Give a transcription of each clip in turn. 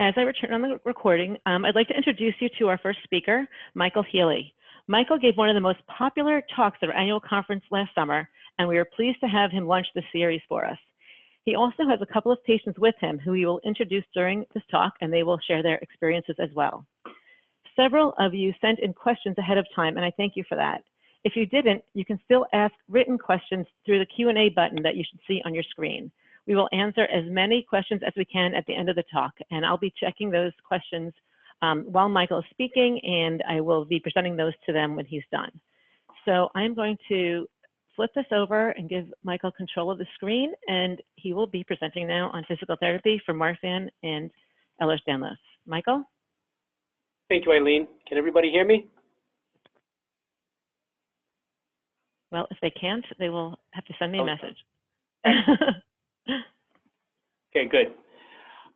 As I return on the recording, I'd like to introduce you to our first speaker, Michael Healy. Michael gave one of the most popular talks at our annual conference last summer, and we are pleased to have him launch this series for us. He also has a couple of patients with him who he will introduce during this talk, and they will share their experiences as well. Several of you sent in questions ahead of time, and I thank you for that. If you didn't, you can still ask written questions through the Q&A button that you should see on your screen. We will answer as many questions as we can at the end of the talk, and I'll be checking those questions while Michael is speaking, and I will be presenting those to them when he's done. So I'm going to flip this over and give Michael control of the screen, and he will be presenting now on physical therapy for Marfan and Ehlers Danlos. Michael? Thank you, Eileen. Can everybody hear me? Well, if they can't, they will have to send me a message. Okay, good.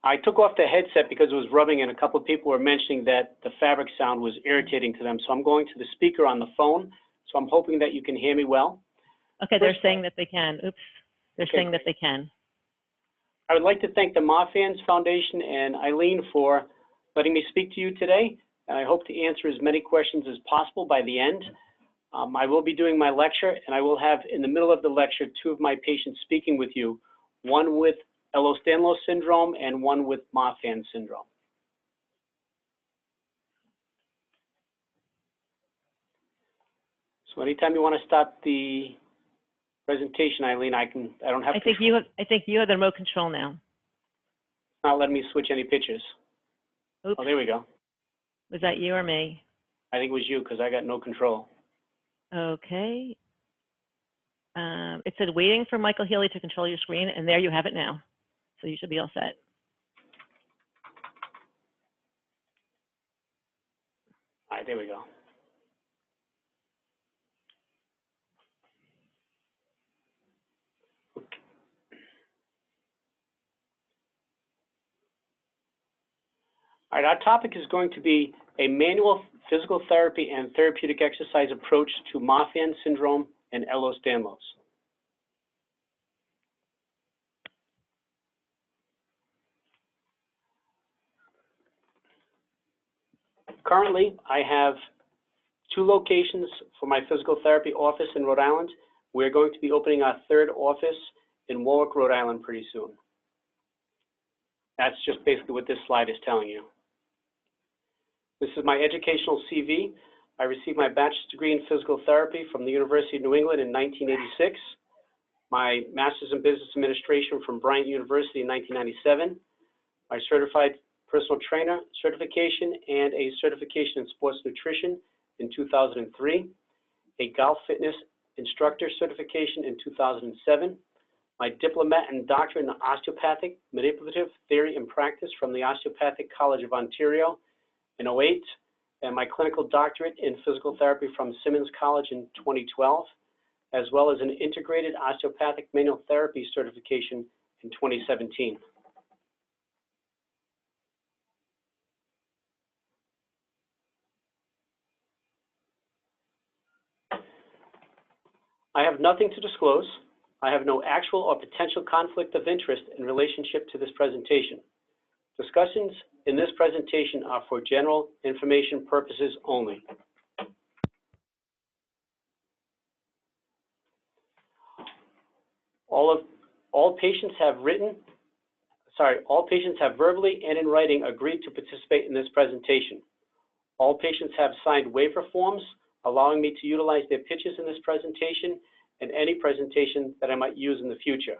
I took off the headset because it was rubbing, and a couple of people were mentioning that the fabric sound was irritating to them. So I'm going to the speaker on the phone. So I'm hoping that you can hear me well. Okay, they're saying that they can. Oops, they're saying that they can. I would like to thank the Marfan Foundation and Eileen for letting me speak to you today. And I hope to answer as many questions as possible by the end. I will be doing my lecture, and I will have in the middle of the lecture 2 of my patients speaking with you, one with Ehlers Danlos syndrome and one with Marfan syndrome. So anytime you want to start the presentation, Eileen, I don't have. I think you have the remote control now. It's not letting me switch any pictures. Oops. Oh, there we go. Was that you or me? I think it was you because I got no control. Okay. It said waiting for Michael Healy to control your screen, and there you have it now. So you should be all set. All right, there we go. All right, our topic is going to be a manual physical therapy and therapeutic exercise approach to Marfan syndrome and Ehlers Danlos. Currently, I have 2 locations for my physical therapy office in Rhode Island. We're going to be opening our 3rd office in Warwick, Rhode Island pretty soon. That's just basically what this slide is telling you. This is my educational CV. I received my bachelor's degree in physical therapy from the University of New England in 1986, my master's in business administration from Bryant University in 1997, my certified personal trainer certification and a certification in sports nutrition in 2003, a golf fitness instructor certification in 2007, my diploma and doctorate in osteopathic manipulative theory and practice from the Osteopathic College of Ontario in 2008, and my clinical doctorate in physical therapy from Simmons College in 2012, as well as an integrated osteopathic manual therapy certification in 2017. I have nothing to disclose. I have no actual or potential conflict of interest in relationship to this presentation. Discussions in this presentation are for general information purposes only. All patients have verbally and in writing agreed to participate in this presentation. All patients have signed waiver forms allowing me to utilize their pictures in this presentation and any presentation that I might use in the future.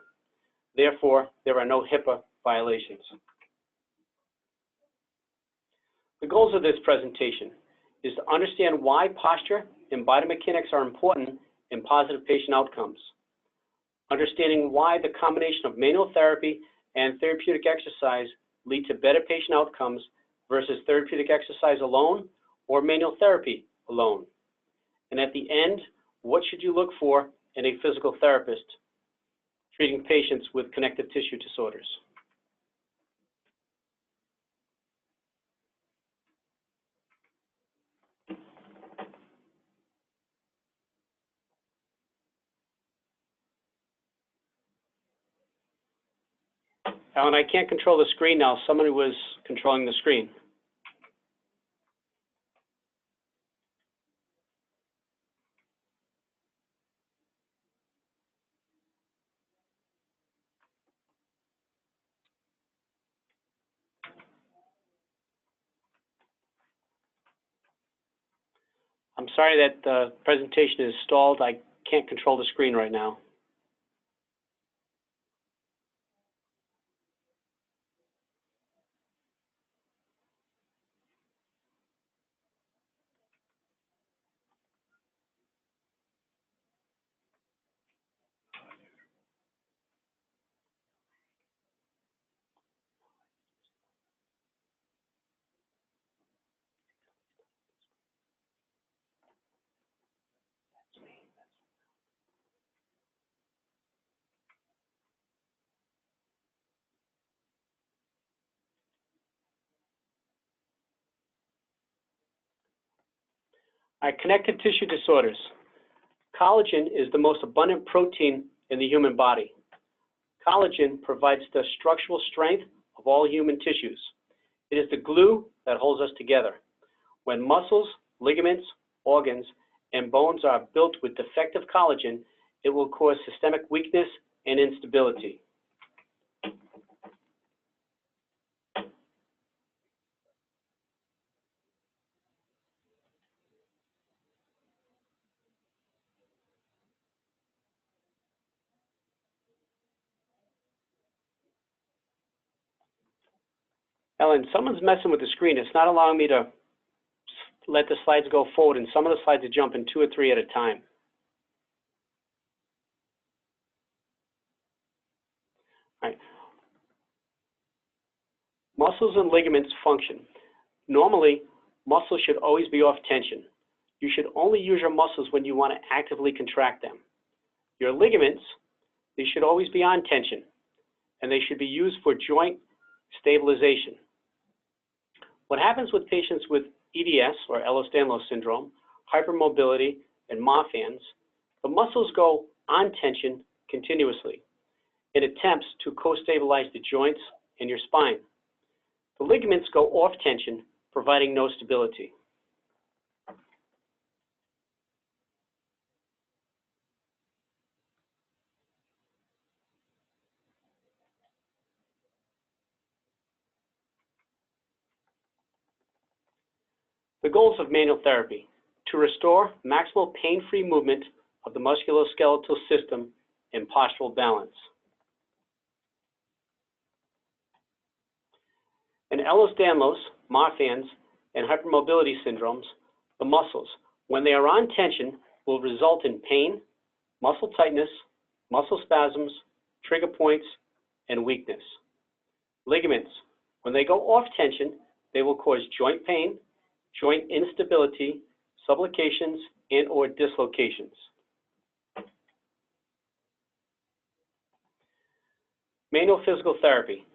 Therefore, there are no HIPAA violations. The goals of this presentation is to understand why posture and biomechanics are important in positive patient outcomes, understanding why the combination of manual therapy and therapeutic exercise lead to better patient outcomes versus therapeutic exercise alone or manual therapy alone. And at the end, what should you look for in a physical therapist treating patients with connective tissue disorders? Alan, I can't control the screen now. Somebody was controlling the screen. I'm sorry that the presentation is stalled. I can't control the screen right now. All right, connective tissue disorders. Collagen is the most abundant protein in the human body. Collagen provides the structural strength of all human tissues. It is the glue that holds us together. When muscles, ligaments, organs, and bones are built with defective collagen, it will cause systemic weakness and instability. Ellen, someone's messing with the screen. It's not allowing me to let the slides go forward, and some of the slides are jumping 2 or 3 at a time. All right. Muscles and ligaments function. Normally, muscles should always be off tension. You should only use your muscles when you want to actively contract them. Your ligaments, they should always be on tension, and they should be used for joint stabilization. What happens with patients with EDS, or Ehlers Danlos syndrome, hypermobility, and Marfan's, the muscles go on tension continuously in attempts to co-stabilize the joints in your spine. The ligaments go off tension, providing no stability. The goals of manual therapy: to restore maximal pain-free movement of the musculoskeletal system and postural balance. In Ehlers Danlos, Marfan's, and hypermobility syndromes, the muscles, when they are on tension, will result in pain, muscle tightness, muscle spasms, trigger points, and weakness. Ligaments, when they go off tension, they will cause joint pain, joint instability, subluxations, and/or dislocations. Manual physical therapy.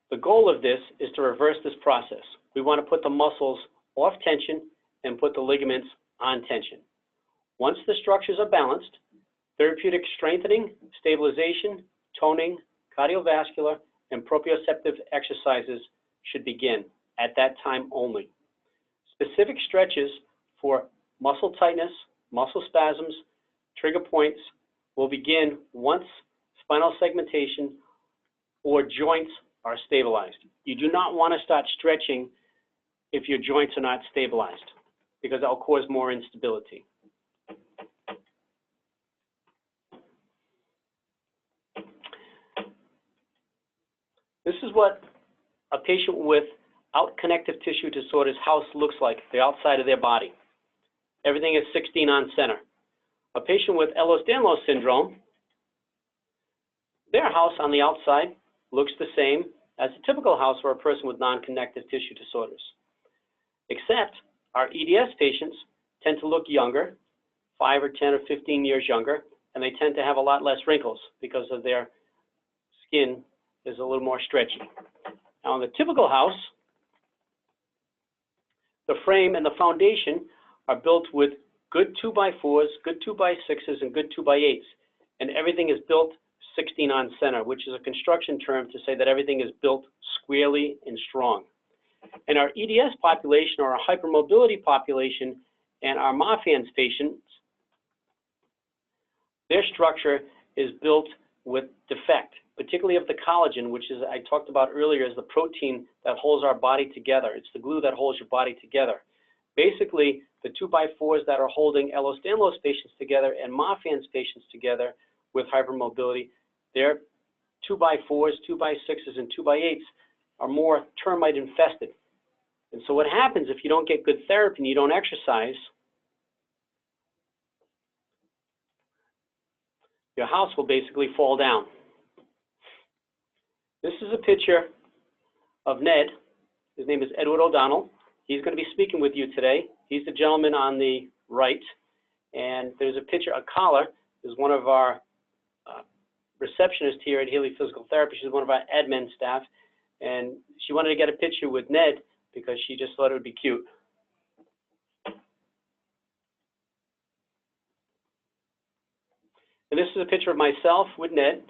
The goal of this is to reverse this process. We want to put the muscles off tension and put the ligaments on tension. Once the structures are balanced, therapeutic strengthening, stabilization, toning, cardiovascular, and proprioceptive exercises should begin at that time only. Specific stretches for muscle tightness, muscle spasms, trigger points will begin once spinal segmentation or joints are stabilized. You do not want to start stretching if your joints are not stabilized, because that will cause more instability. This is what a patient without connective tissue disorders house looks like, the outside of their body. Everything is 16 on center. A patient with Ehlers Danlos syndrome, their house on the outside looks the same as a typical house for a person with non-connective tissue disorders. Except our EDS patients tend to look younger, 5 or 10 or 15 years younger, and they tend to have a lot less wrinkles because of their skin is a little more stretchy. Now in the typical house, the frame and the foundation are built with good 2x4s, good 2x6s, and good 2x8s, and everything is built 16 on center, which is a construction term to say that everything is built squarely and strong. In our EDS population, or our hypermobility population, and our Marfan's patients, their structure is built with defect, particularly of the collagen, which is, I talked about earlier, is the protein that holds our body together. It's the glue that holds your body together. Basically, the 2x4s that are holding Ehlers Danlos patients together and Marfan's patients together with hypermobility, their 2x4s, 2x6s, and 2x8s are more termite infested. And so what happens if you don't get good therapy and you don't exercise, your house will basically fall down. This is a picture of Ned. His name is Edward O'Donnell. He's going to be speaking with you today. He's the gentleman on the right. And there's a picture, a caller is one of our receptionists here at Healy Physical Therapy. She's one of our admin staff. And she wanted to get a picture with Ned because she just thought it would be cute. And this is a picture of myself with Ned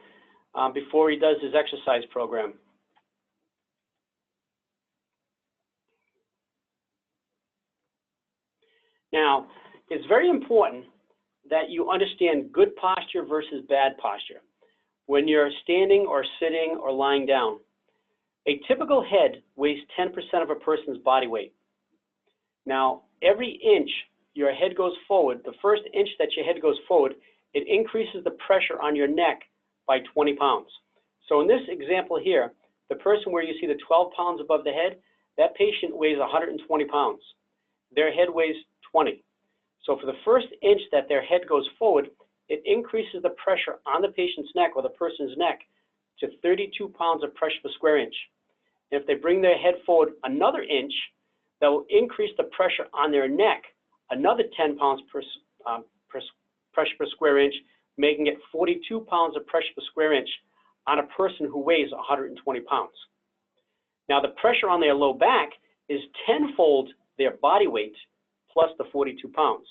before he does his exercise program. Now, it's very important that you understand good posture versus bad posture when you're standing or sitting or lying down. A typical head weighs 10% of a person's body weight. Now, every inch your head goes forward, the first inch that your head goes forward, it increases the pressure on your neck by 20 pounds. So in this example here, the person where you see the 12 pounds above the head, that patient weighs 120 pounds. Their head weighs 20. So for the first inch that their head goes forward, it increases the pressure on the patient's neck or the person's neck to 32 pounds of pressure per square inch. And if they bring their head forward another inch, that will increase the pressure on their neck another 10 pounds per pressure per square inch, making it 42 pounds of pressure per square inch on a person who weighs 120 pounds. Now, the pressure on their low back is tenfold their body weight plus the 42 pounds.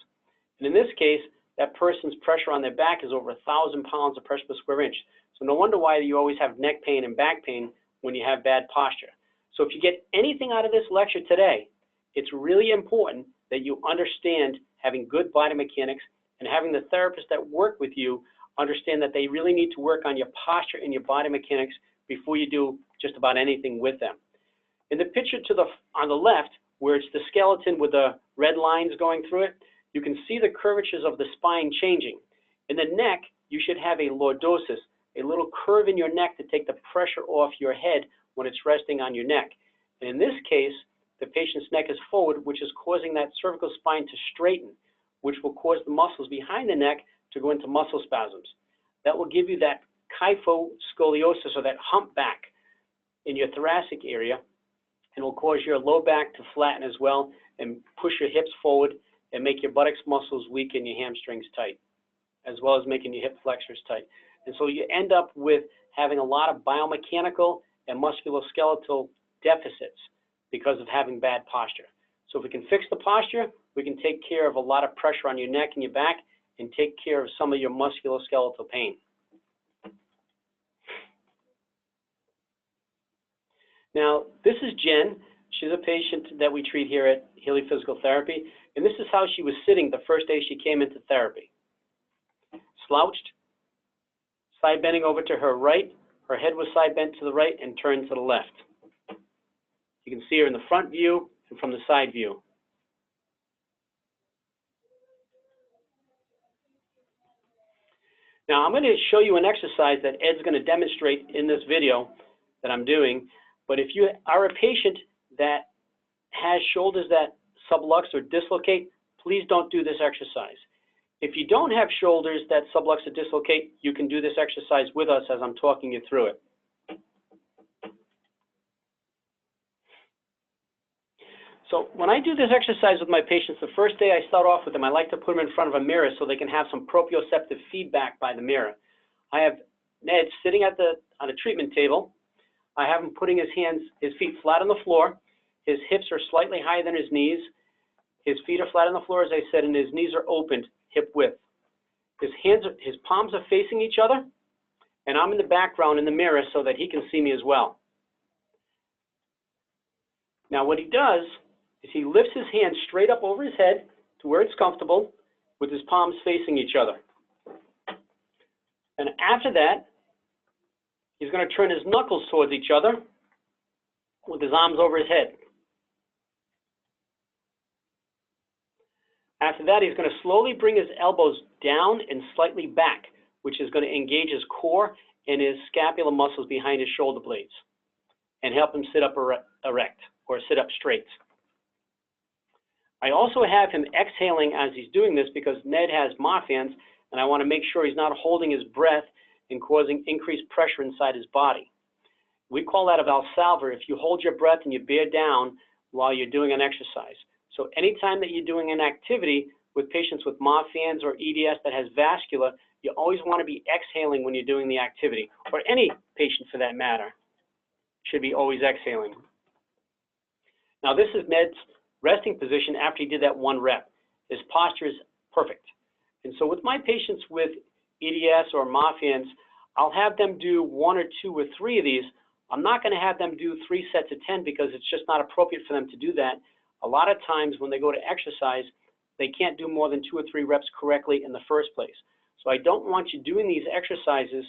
And in this case, that person's pressure on their back is over 1,000 pounds of pressure per square inch. So no wonder why you always have neck pain and back pain when you have bad posture. So if you get anything out of this lecture today, it's really important that you understand having good body mechanics and having the therapists that work with you understand that they really need to work on your posture and your body mechanics before you do just about anything with them. In the picture on the left, where it's the skeleton with the red lines going through it, you can see the curvatures of the spine changing. In the neck, you should have a lordosis, a little curve in your neck to take the pressure off your head when it's resting on your neck. And in this case, the patient's neck is forward, which is causing that cervical spine to straighten, which will cause the muscles behind the neck to go into muscle spasms. That will give you that kyphoscoliosis, or that hump back in your thoracic area, and will cause your low back to flatten as well and push your hips forward and make your buttocks muscles weak and your hamstrings tight, as well as making your hip flexors tight. And so you end up with having a lot of biomechanical and musculoskeletal deficits because of having bad posture. So if we can fix the posture, we can take care of a lot of pressure on your neck and your back and take care of some of your musculoskeletal pain. Now, this is Jen. She's a patient that we treat here at Healy Physical Therapy, and this is how she was sitting the first day she came into therapy. Slouched, side bending over to her right, her head was side bent to the right and turned to the left. You can see her in the front view and from the side view. Now, I'm going to show you an exercise that Ed's going to demonstrate in this video that I'm doing. But if you are a patient that has shoulders that sublux or dislocate, please don't do this exercise. If you don't have shoulders that sublux or dislocate, you can do this exercise with us as I'm talking you through it. So when I do this exercise with my patients, the first day I start off with them, I like to put them in front of a mirror so they can have some proprioceptive feedback by the mirror. I have Ned sitting on a treatment table. I have him putting his feet flat on the floor. His hips are slightly higher than his knees. His feet are flat on the floor, as I said, and his knees are opened, hip width. His palms are facing each other, And I'm in the background in the mirror so that he can see me as well. Now what he does is he lifts his hand straight up over his head to where it's comfortable with his palms facing each other. And after that, he's going to turn his knuckles towards each other with his arms over his head. After that, he's going to slowly bring his elbows down and slightly back, which is going to engage his core and his scapular muscles behind his shoulder blades and help him sit up erect or sit up straight. I also have him exhaling as he's doing this because Ned has Marfan's, and I want to make sure he's not holding his breath and causing increased pressure inside his body. We call that a Valsalva if you hold your breath and you bear down while you're doing an exercise. So anytime that you're doing an activity with patients with Marfan's or EDS that has vascular, you always want to be exhaling when you're doing the activity, or any patient for that matter should be always exhaling. Now this is Ned's resting position after he did that 1 rep. His posture is perfect. And so with my patients with EDS or Marfan's, I'll have them do 1 or 2 or 3 of these. I'm not going to have them do 3 sets of 10 because it's just not appropriate for them to do that. A lot of times when they go to exercise, they can't do more than 2 or 3 reps correctly in the first place. So I don't want you doing these exercises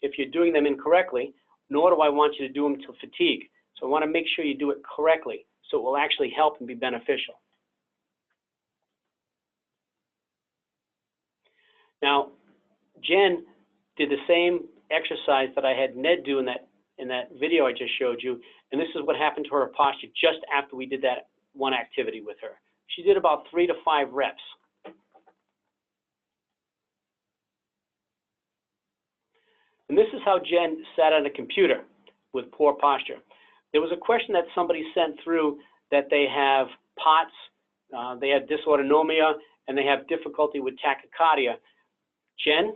if you're doing them incorrectly, nor do I want you to do them to fatigue. So I want to make sure you do it correctly so it will actually help and be beneficial. Now, Jen did the same exercise that I had Ned do in that video I just showed you, and this is what happened to her posture just after we did that 1 activity with her. She did about 3 to 5 reps. And this is how Jen sat on a computer with poor posture. There was a question that somebody sent through that they have POTS, they have dysautonomia, and they have difficulty with tachycardia. Jen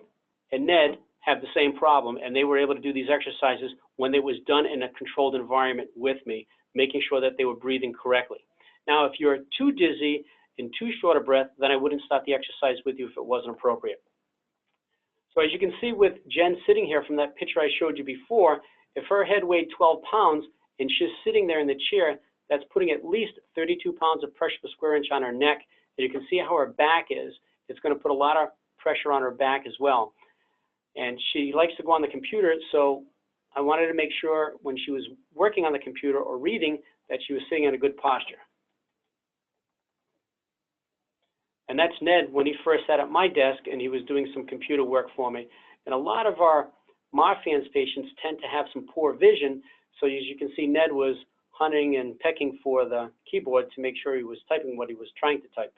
and Ned have the same problem, and they were able to do these exercises when it was done in a controlled environment with me, making sure that they were breathing correctly. Now, if you're too dizzy and too short of breath, then I wouldn't start the exercise with you if it wasn't appropriate. So as you can see with Jen sitting here from that picture I showed you before, if her head weighed 12 pounds and she's sitting there in the chair, that's putting at least 32 pounds of pressure per square inch on her neck. And you can see how her back is. It's going to put a lot of pressure on her back as well. And she likes to go on the computer, so I wanted to make sure when she was working on the computer or reading that she was sitting in a good posture. And that's Ned when he first sat at my desk and he was doing some computer work for me. And a lot of our Marfan's patients tend to have some poor vision, so as you can see, Ned was hunting and pecking for the keyboard to make sure he was typing what he was trying to type.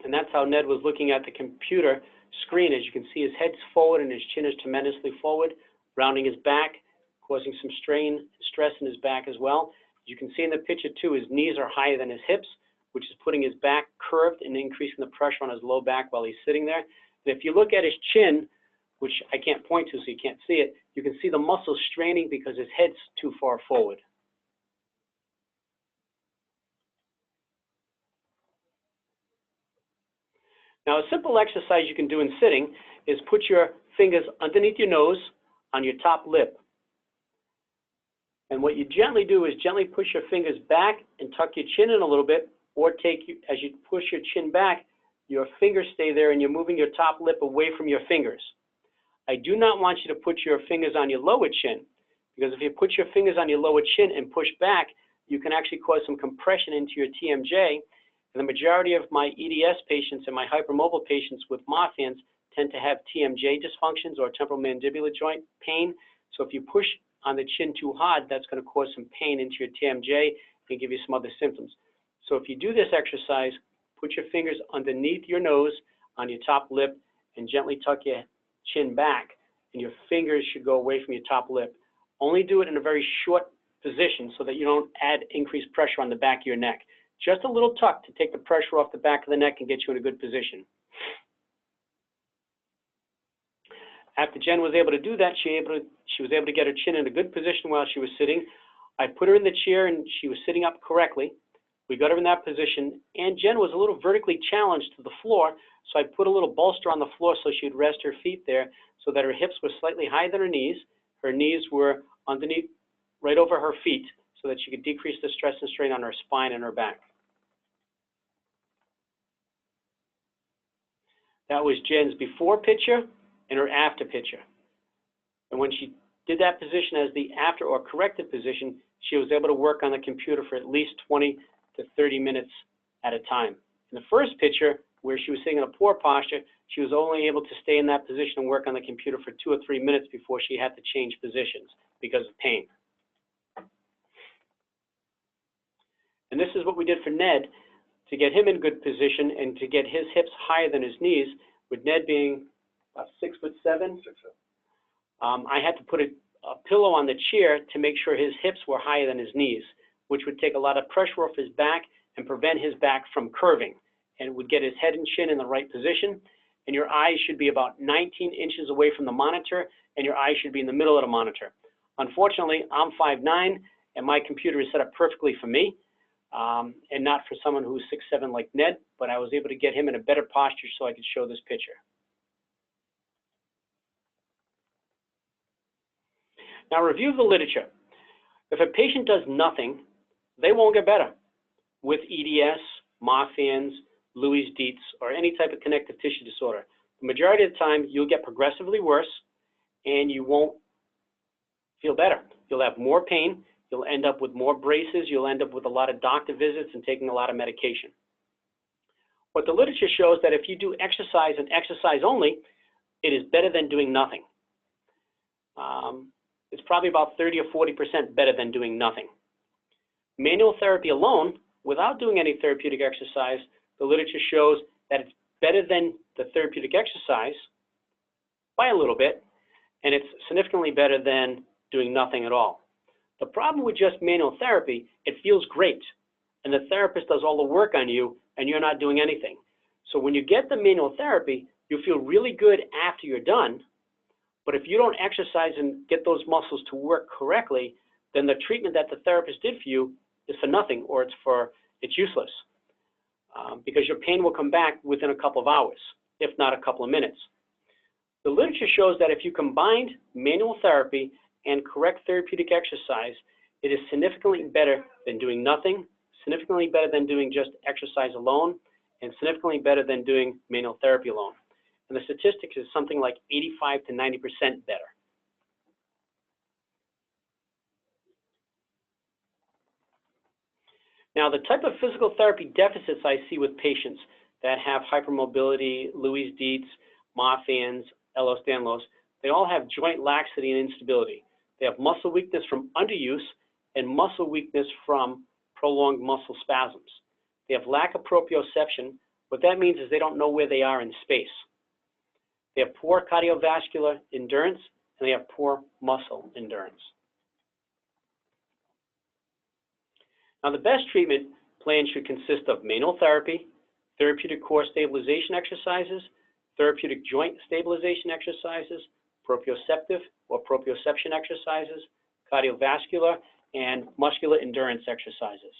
And that's how Ned was looking at the computer screen. As you can see, his head's forward and his chin is tremendously forward, rounding his back, causing some strain and stress in his back as well. As you can see in the picture too, his knees are higher than his hips, which is putting his back curved and increasing the pressure on his low back while he's sitting there. And if you look at his chin, which I can't point to so you can't see it, you can see the muscles straining because his head's too far forward. Now, a simple exercise you can do in sitting is put your fingers underneath your nose on your top lip. And what you gently do is gently push your fingers back and tuck your chin in a little bit, or as you push your chin back, your fingers stay there and you're moving your top lip away from your fingers. I do not want you to put your fingers on your lower chin, because if you put your fingers on your lower chin and push back, you can actually cause some compression into your TMJ. And the majority of my EDS patients and my hypermobile patients with Marfan's tend to have TMJ dysfunctions or temporal mandibular joint pain. So if you push on the chin too hard, that's going to cause some pain into your TMJ and give you some other symptoms. So if you do this exercise, put your fingers underneath your nose on your top lip and gently tuck your chin back, and your fingers should go away from your top lip. Only do it in a very short position so that you don't add increased pressure on the back of your neck. Just a little tuck to take the pressure off the back of the neck and get you in a good position. After Jen was able to do that, she was able to get her chin in a good position while she was sitting. I put her in the chair and she was sitting up correctly. We got her in that position, and Jen was a little vertically challenged to the floor, so I put a little bolster on the floor so she'd rest her feet there so that her hips were slightly higher than her knees were underneath, right over her feet, so that she could decrease the stress and strain on her spine and her back. That was Jen's before picture and her after picture. And when she did that position as the after or corrected position, she was able to work on the computer for at least 20 to 30 minutes at a time. In the first picture, where she was sitting in a poor posture, she was only able to stay in that position and work on the computer for 2 or 3 minutes before she had to change positions because of pain. And this is what we did for Ned to get him in good position and to get his hips higher than his knees, with Ned being about 6'7". I had to put a pillow on the chair to make sure his hips were higher than his knees, which would take a lot of pressure off his back and prevent his back from curving, and would get his head and chin in the right position. And your eyes should be about 19 inches away from the monitor, and your eyes should be in the middle of the monitor. Unfortunately, I'm 5'9", and my computer is set up perfectly for me, and not for someone who's 6'7" like Ned, but I was able to get him in a better posture so I could show this picture. Now review the literature. If a patient does nothing, they won't get better with EDS, Marfan's, Louis Dietz, or any type of connective tissue disorder. The majority of the time, you'll get progressively worse, and you won't feel better. You'll have more pain. You'll end up with more braces. You'll end up with a lot of doctor visits and taking a lot of medication. What the literature shows that if you do exercise and exercise only, it is better than doing nothing. It's probably about 30 or 40% better than doing nothing. Manual therapy alone, without doing any therapeutic exercise, the literature shows that it's better than the therapeutic exercise by a little bit, and it's significantly better than doing nothing at all. The problem with just manual therapy, it feels great, and the therapist does all the work on you, and you're not doing anything. So when you get the manual therapy, you feel really good after you're done, but if you don't exercise and get those muscles to work correctly, then the treatment that the therapist did for you is for nothing, or it's useless, because your pain will come back within a couple of hours, if not a couple of minutes. The literature shows that if you combined manual therapy and correct therapeutic exercise, it is significantly better than doing nothing, significantly better than doing just exercise alone, and significantly better than doing manual therapy alone. And the statistics is something like 85 to 90% better. Now, the type of physical therapy deficits I see with patients that have hypermobility, Louis Dietz, Marfan's, Ehlers Danlos, they all have joint laxity and instability. They have muscle weakness from underuse and muscle weakness from prolonged muscle spasms. They have lack of proprioception. What that means is they don't know where they are in space. They have poor cardiovascular endurance, and they have poor muscle endurance. Now, the best treatment plan should consist of manual therapy, therapeutic core stabilization exercises, therapeutic joint stabilization exercises, proprioceptive or proprioception exercises, cardiovascular, and muscular endurance exercises.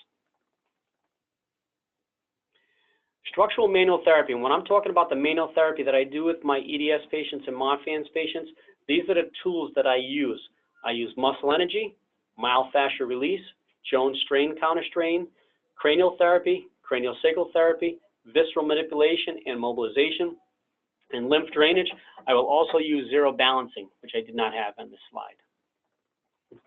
Structural manual therapy, and when I'm talking about the manual therapy that I do with my EDS patients and Marfan's patients, these are the tools that I use. I use muscle energy, myofascial release, Jones strain counter strain, cranial therapy, cranial sacral therapy, visceral manipulation and mobilization, and lymph drainage. I will also use zero balancing, which I did not have on this slide.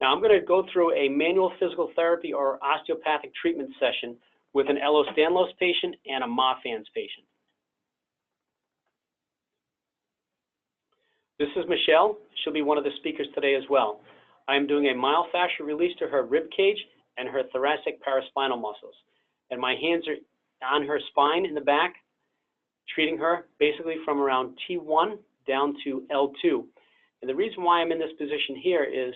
Now I'm going to go through a manual physical therapy or osteopathic treatment session with an Ehlers Danlos patient and a Marfan's patient. This is Michelle. She'll be one of the speakers today as well. I am doing a myofascial release to her rib cage and her thoracic paraspinal muscles. And my hands are on her spine in the back, treating her basically from around T1 down to L2. And the reason why I'm in this position here is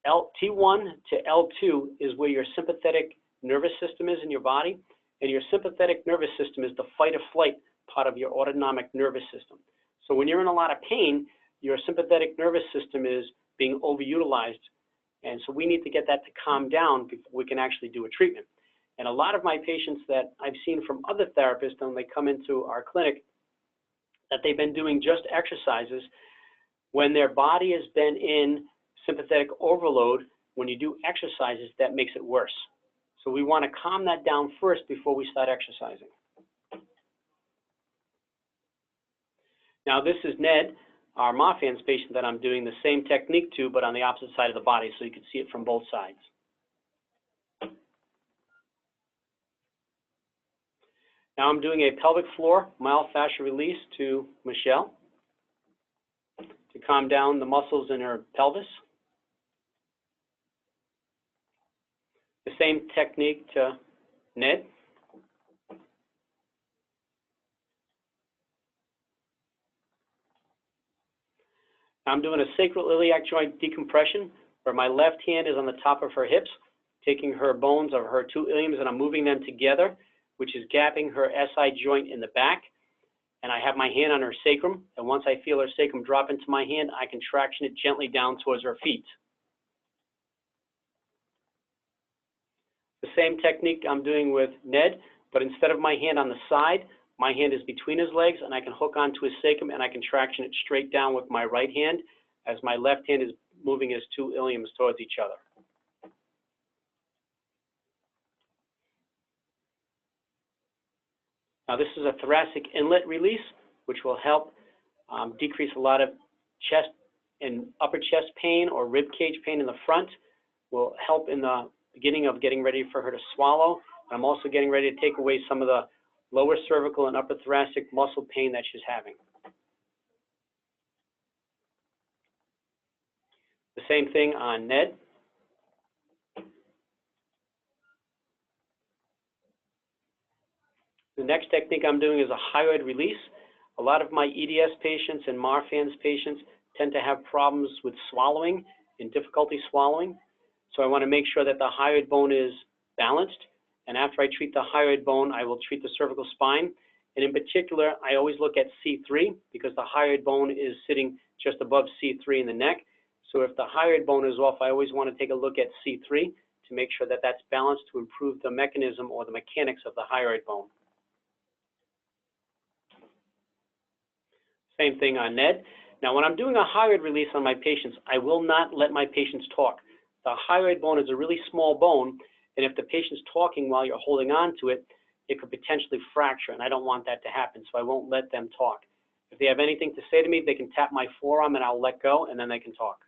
T1 to L2 is where your sympathetic nervous system is in your body, and your sympathetic nervous system is the fight or flight part of your autonomic nervous system. So when you're in a lot of pain, your sympathetic nervous system is being overutilized, And so we need to get that to calm down before we can actually do a treatment. And a lot of my patients that I've seen from other therapists when they come into our clinic, that they've been doing just exercises, when their body has been in sympathetic overload, when you do exercises, that makes it worse. So we want to calm that down first before we start exercising. Now this is Ned, our Marfan's patient that I'm doing the same technique to, but on the opposite side of the body, so you can see it from both sides. Now I'm doing a pelvic floor myofascial release to Michelle to calm down the muscles in her pelvis. The same technique to Ned. I'm doing a sacral iliac joint decompression where my left hand is on the top of her hips, taking her bones of her two iliums and I'm moving them together, which is gapping her SI joint in the back. And I have my hand on her sacrum, and once I feel her sacrum drop into my hand, I can traction it gently down towards her feet. The same technique I'm doing with Ned, but instead of my hand on the side, my hand is between his legs, and I can hook onto his sacrum, and I can traction it straight down with my right hand as my left hand is moving his two iliums towards each other. Now this is a thoracic inlet release, which will help decrease a lot of chest and upper chest pain or rib cage pain in the front, will help in the beginning of getting ready for her to swallow. I'm also getting ready to take away some of the lower cervical and upper thoracic muscle pain that she's having. The same thing on Ned. The next technique I'm doing is a hyoid release. A lot of my EDS patients and Marfan's patients tend to have problems with swallowing and difficulty swallowing. So I want to make sure that the hyoid bone is balanced. And after I treat the hyoid bone, I will treat the cervical spine. And in particular, I always look at C3 because the hyoid bone is sitting just above C3 in the neck. So if the hyoid bone is off, I always want to take a look at C3 to make sure that that's balanced to improve the mechanism or the mechanics of the hyoid bone. Same thing on Ned. Now, when I'm doing a hyoid release on my patients, I will not let my patients talk. The hyoid bone is a really small bone, and if the patient's talking while you're holding on to it, it could potentially fracture, and I don't want that to happen, so I won't let them talk. If they have anything to say to me, they can tap my forearm, and I'll let go, and then they can talk.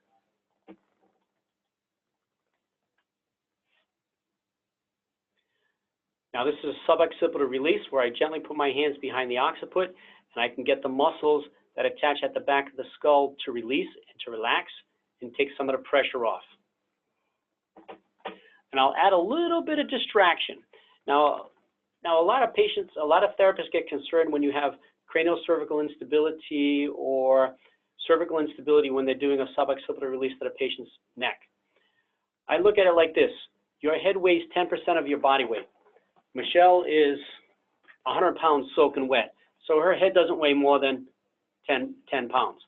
Now, this is a suboccipital release where I gently put my hands behind the occiput, and I can get the muscles that attach at the back of the skull to release and to relax and take some of the pressure off. And I'll add a little bit of distraction. Now a lot of patients, a lot of therapists get concerned when you have craniocervical instability or cervical instability when they're doing a suboccipital release to the patient's neck. I look at it like this. Your head weighs 10% of your body weight. Michelle is 100 pounds soaking wet, so her head doesn't weigh more than 10 pounds.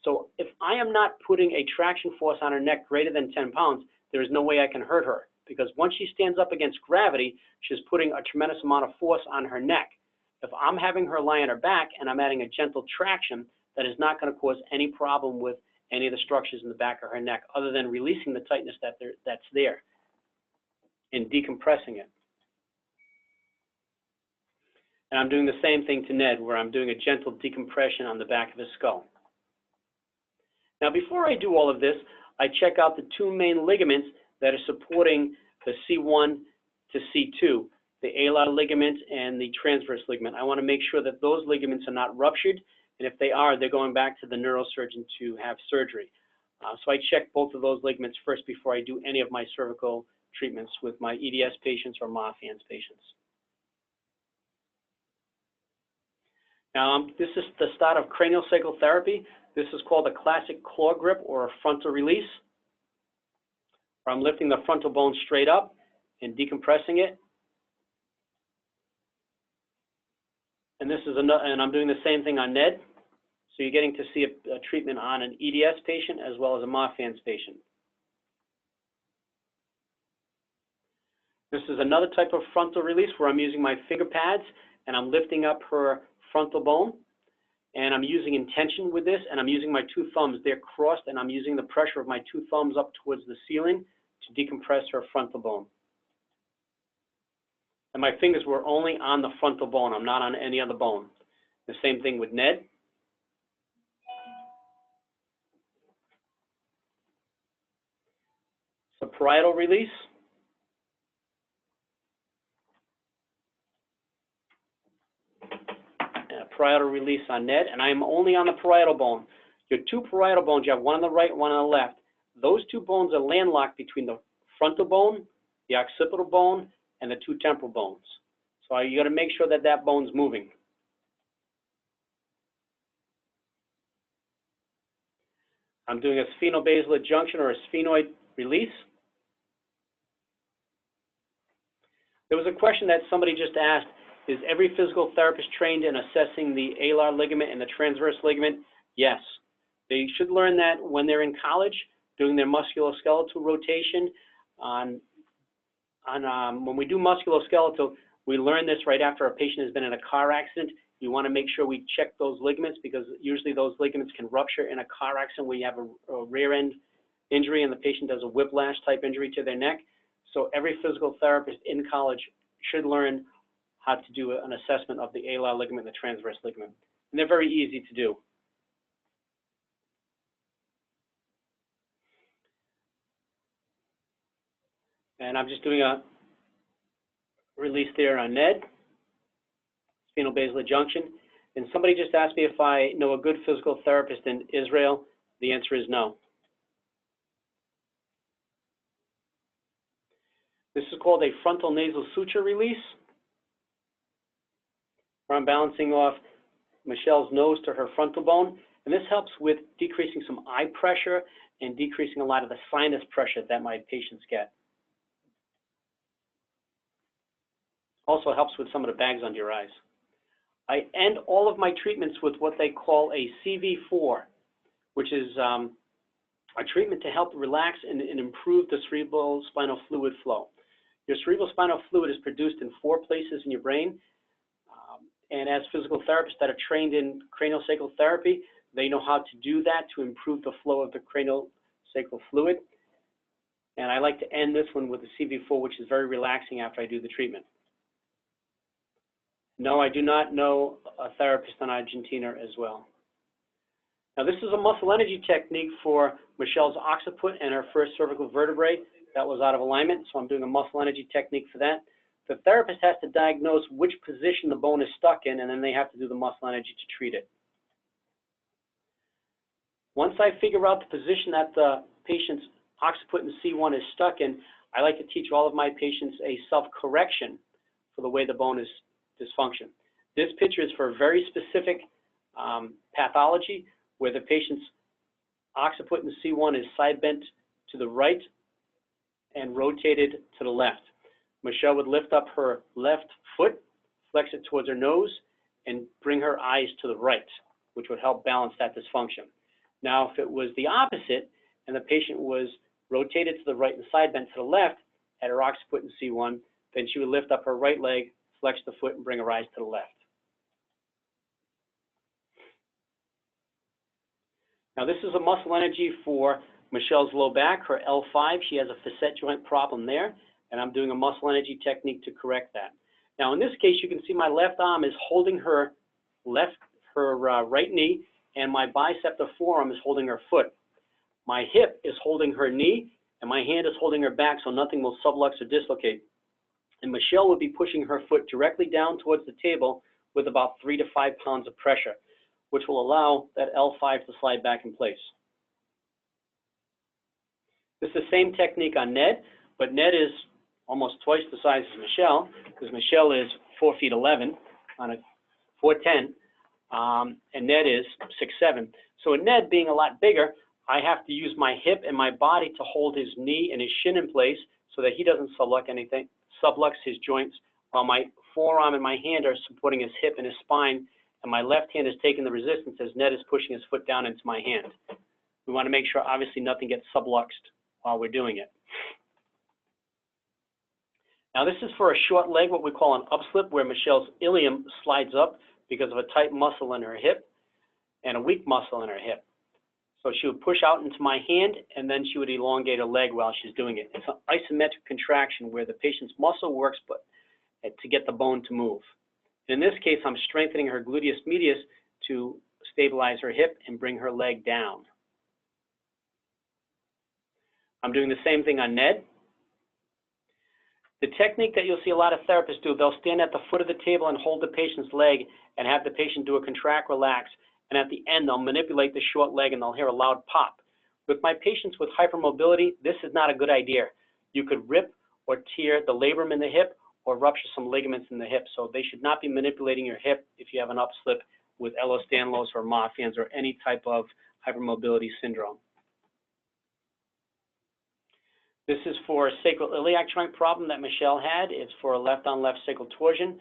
So if I am not putting a traction force on her neck greater than 10 pounds, there is no way I can hurt her, because once she stands up against gravity, she's putting a tremendous amount of force on her neck. If I'm having her lie on her back and I'm adding a gentle traction, that is not going to cause any problem with any of the structures in the back of her neck, other than releasing the tightness that's there and decompressing it. And I'm doing the same thing to Ned, where I'm doing a gentle decompression on the back of his skull. Now, before I do all of this, I check out the two main ligaments that are supporting the C1 to C2, the alar ligament and the transverse ligament. I want to make sure that those ligaments are not ruptured, and if they are, they're going back to the neurosurgeon to have surgery. So I check both of those ligaments first before I do any of my cervical treatments with my EDS patients or Marfan's patients. This is the start of craniosacral therapy. This is called a classic claw grip or a frontal release, where I'm lifting the frontal bone straight up and decompressing it. And this is and I'm doing the same thing on Ned. So you're getting to see a treatment on an EDS patient as well as a Marfan's patient. This is another type of frontal release where I'm using my finger pads and I'm lifting up her frontal bone. And I'm using intention with this, and I'm using my two thumbs. They're crossed, and I'm using the pressure of my two thumbs up towards the ceiling to decompress her frontal bone. And my fingers were only on the frontal bone. I'm not on any other bone. The same thing with Ned. So parietal release. Parietal release on Ned, and I am only on the parietal bone. Your two parietal bones, you have one on the right, one on the left. Those two bones are landlocked between the frontal bone, the occipital bone, and the two temporal bones. So you got to make sure that that bone's moving. I'm doing a sphenobasilar junction or a sphenoid release. There was a question that somebody just asked, is every physical therapist trained in assessing the alar ligament and the transverse ligament? Yes. They should learn that when they're in college, doing their musculoskeletal rotation. When we do musculoskeletal, we learn this right after a patient has been in a car accident. You want to make sure we check those ligaments because usually those ligaments can rupture in a car accident where you have a rear end injury and the patient does a whiplash type injury to their neck. So every physical therapist in college should learn how to do an assessment of the alar ligament and the transverse ligament. And they're very easy to do. And I'm just doing a release there on Ned, sphenobasilar junction. And somebody just asked me if I know a good physical therapist in Israel. The answer is no. This is called a frontal nasal suture release, where I'm balancing off Michelle's nose to her frontal bone. And this helps with decreasing some eye pressure and decreasing a lot of the sinus pressure that my patients get. Also helps with some of the bags under your eyes. I end all of my treatments with what they call a CV4, which is a treatment to help relax and improve the cerebral spinal fluid flow. Your cerebral spinal fluid is produced in 4 places in your brain. And as physical therapists that are trained in craniosacral therapy, they know how to do that to improve the flow of the craniosacral fluid. And I like to end this one with the CV4, which is very relaxing after I do the treatment. No, I do not know a therapist in Argentina as well. Now, this is a muscle energy technique for Michelle's occiput and her first cervical vertebrae. That was out of alignment, so I'm doing a muscle energy technique for that. The therapist has to diagnose which position the bone is stuck in, and then they have to do the muscle energy to treat it. Once I figure out the position that the patient's occiput in C1 is stuck in, I like to teach all of my patients a self-correction for the way the bone is dysfunction. This picture is for a very specific pathology where the patient's occiput in C1 is side bent to the right and rotated to the left. Michelle would lift up her left foot, flex it towards her nose, and bring her eyes to the right, which would help balance that dysfunction. Now, if it was the opposite and the patient was rotated to the right and side bent to the left at her occiput in C1, then she would lift up her right leg, flex the foot, and bring her eyes to the left. Now, this is a muscle energy for Michelle's low back, her L5. She has a facet joint problem there, and I'm doing a muscle energy technique to correct that. Now, in this case, you can see my left arm is holding her right knee, and my biceptor forearm is holding her foot. My hip is holding her knee, and my hand is holding her back, so nothing will sublux or dislocate. And Michelle would be pushing her foot directly down towards the table with about 3 to 5 pounds of pressure, which will allow that L5 to slide back in place. This is the same technique on Ned, but Ned is almost twice the size as Michelle, because Michelle is 4'11" on a 4'10", and Ned is 6'7". So in Ned being a lot bigger, I have to use my hip and my body to hold his knee and his shin in place so that he doesn't sublux his joints, while my forearm and my hand are supporting his hip and his spine, and my left hand is taking the resistance as Ned is pushing his foot down into my hand. We want to make sure, obviously, nothing gets subluxed while we're doing it. Now this is for a short leg, what we call an upslip, where Michelle's ilium slides up because of a tight muscle in her hip and a weak muscle in her hip. So she would push out into my hand, and then she would elongate her leg while she's doing it. It's an isometric contraction where the patient's muscle works but to get the bone to move. In this case, I'm strengthening her gluteus medius to stabilize her hip and bring her leg down. I'm doing the same thing on Ned. The technique that you'll see a lot of therapists do, they'll stand at the foot of the table and hold the patient's leg and have the patient do a contract, relax, and at the end they'll manipulate the short leg and they'll hear a loud pop. With my patients with hypermobility, this is not a good idea. You could rip or tear the labrum in the hip or rupture some ligaments in the hip, so they should not be manipulating your hip if you have an upslip with Ehlers Danlos or Marfan's or any type of hypermobility syndrome. This is for a sacral iliac joint problem that Michelle had. It's for a left-on-left sacral torsion.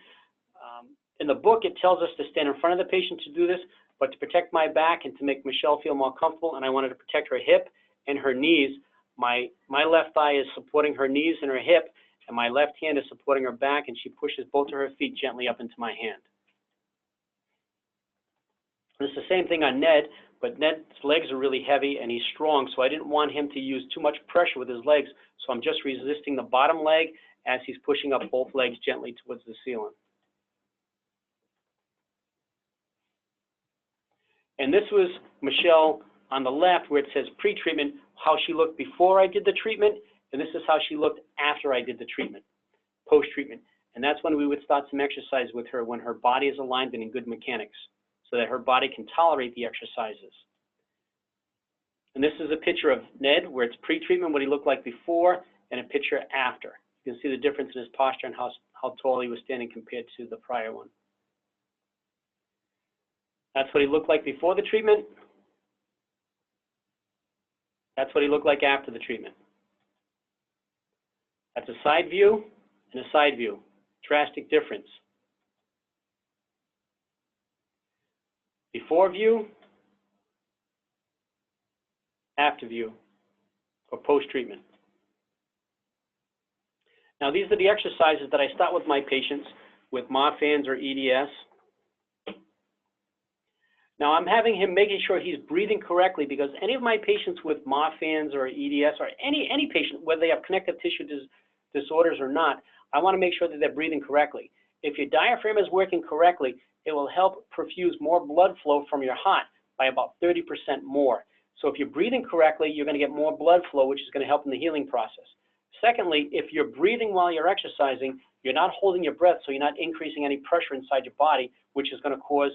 In the book, it tells us to stand in front of the patient to do this, but to protect my back and to make Michelle feel more comfortable, and I wanted to protect her hip and her knees, my left thigh is supporting her knees and her hip, and my left hand is supporting her back, and she pushes both of her feet gently up into my hand. It's the same thing on Ned, but Ned's legs are really heavy and he's strong, so I didn't want him to use too much pressure with his legs, so I'm just resisting the bottom leg as he's pushing up both legs gently towards the ceiling. And this was Michelle on the left where it says pre-treatment, how she looked before I did the treatment, and this is how she looked after I did the treatment, post-treatment. And that's when we would start some exercise with her when her body is aligned and in good mechanics, so that her body can tolerate the exercises. And this is a picture of Ned where it's pre-treatment, what he looked like before, and a picture after. You can see the difference in his posture and how tall he was standing compared to the prior one. That's what he looked like before the treatment. That's what he looked like after the treatment. That's a side view and a side view. Drastic difference. Before view, after view, or post-treatment. Now these are the exercises that I start with my patients with Marfan's or EDS. Now I'm having him making sure he's breathing correctly, because any of my patients with Marfan's or EDS or any patient, whether they have connective tissue disorders or not, I want to make sure that they're breathing correctly. If your diaphragm is working correctly, it will help perfuse more blood flow from your heart by about 30% more. So if you're breathing correctly, you're going to get more blood flow, which is going to help in the healing process. Secondly, if you're breathing while you're exercising, you're not holding your breath, so you're not increasing any pressure inside your body, which is going to cause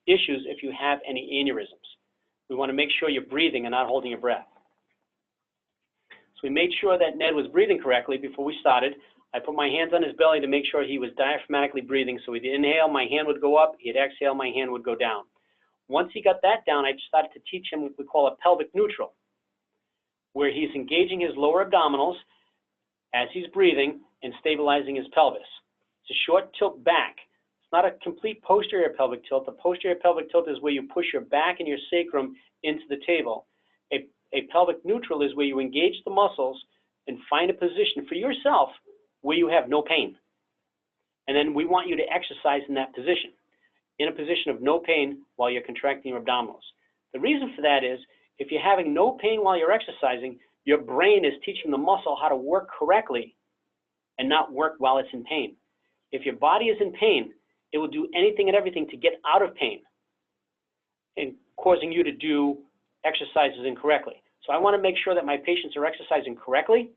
issues if you have any aneurysms. We want to make sure you're breathing and not holding your breath. So we made sure that Ned was breathing correctly before we started. I put my hands on his belly to make sure he was diaphragmatically breathing. So he'd inhale, my hand would go up. He'd exhale, my hand would go down. Once he got that down, I started to teach him what we call a pelvic neutral, where he's engaging his lower abdominals as he's breathing and stabilizing his pelvis. It's a short tilt back. It's not a complete posterior pelvic tilt. The posterior pelvic tilt is where you push your back and your sacrum into the table. A pelvic neutral is where you engage the muscles and find a position for yourself where you have no pain. And then we want you to exercise in that position, in a position of no pain while you're contracting your abdominals. The reason for that is if you're having no pain while you're exercising, your brain is teaching the muscle how to work correctly and not work while it's in pain. If your body is in pain, it will do anything and everything to get out of pain and causing you to do exercises incorrectly. So I want to make sure that my patients are exercising correctly,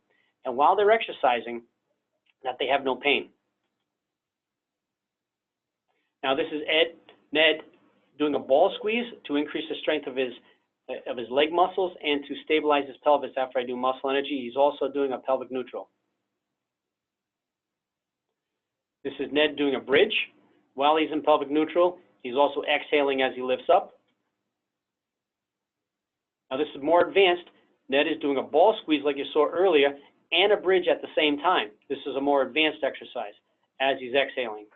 and while they're exercising, that they have no pain. Now this is Ned doing a ball squeeze to increase the strength of his leg muscles and to stabilize his pelvis after I do muscle energy. He's also doing a pelvic neutral. This is Ned doing a bridge. While he's in pelvic neutral, he's also exhaling as he lifts up. Now this is more advanced. Ned is doing a ball squeeze like you saw earlier and a bridge at the same time. This is a more advanced exercise as he's exhaling.